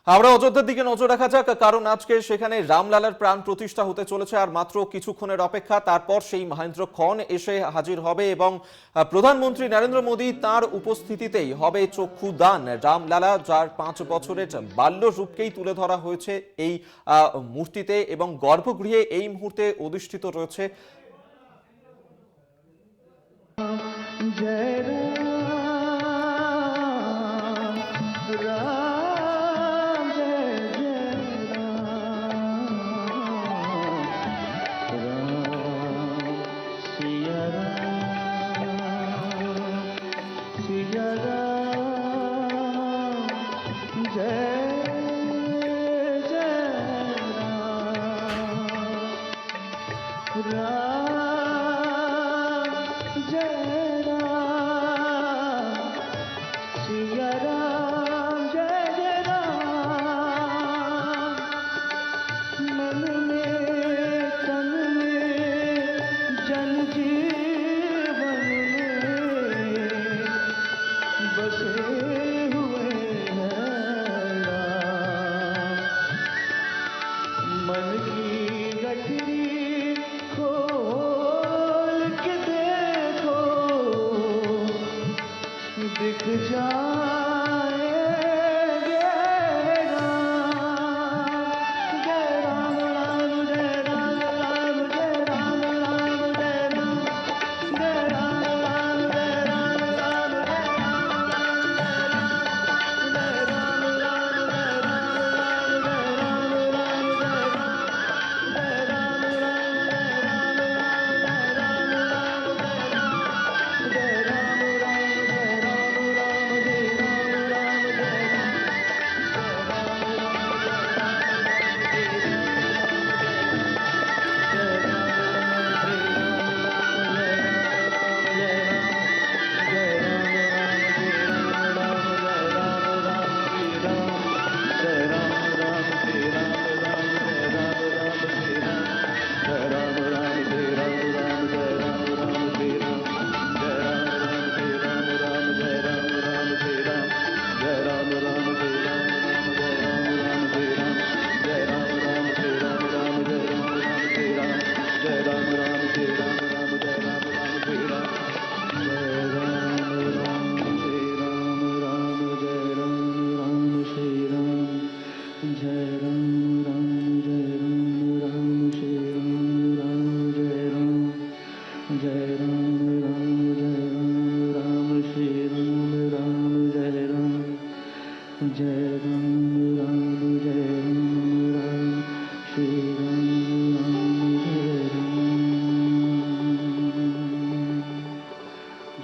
আমরা অযোধ্যার দিকে নজর রাখা যাক, কারণ আজকে সেখানে রামলালার প্রাণ প্রতিষ্ঠা হতে চলেছে। আর মাত্র কিছুক্ষণের অপেক্ষা, তারপর সেই মহেন্দ্র খন এসে হাজির হবে এবং প্রধানমন্ত্রী নরেন্দ্র মোদী তার উপস্থিতিতেই হবে চক্ষুদান। রামলালা, যার 5 বছরের বাল্য রূপকেই তুলে ধরা হয়েছে এই মূর্তিতে এবং গর্ভগৃহে এই মুহূর্তে অধিষ্ঠিত রয়েছে।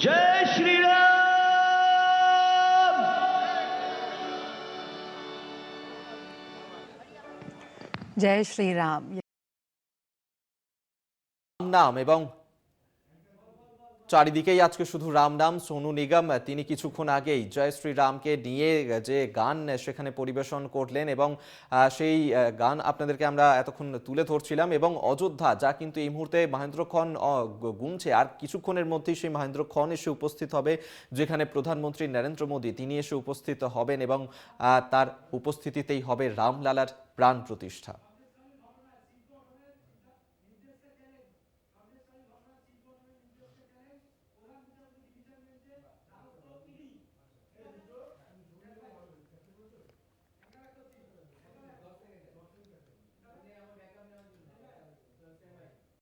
जय श्री राम। जय श्री राम। নাম এবং চারিদিকেই আজকে শুধু রাম নাম। সোনু নিগম তিনি কিছুক্ষণ আগেই জয় শ্রী রামকে নিয়ে যে গান সেখানে পরিবেশন করলেন এবং সেই গান আপনাদেরকে আমরা এতক্ষণ তুলে ধরছিলাম। এবং অযোধ্যা, যা কিন্তু এই মুহূর্তে মহেন্দ্র খন গুনছে, আর কিছুক্ষণের মধ্যেই সেই মহেন্দ্র খন এসে উপস্থিত হবে, যেখানে প্রধানমন্ত্রী নরেন্দ্র মোদী তিনি এসে উপস্থিত হবেন এবং তার উপস্থিতিতেই হবে রামলালার প্রাণ প্রতিষ্ঠা।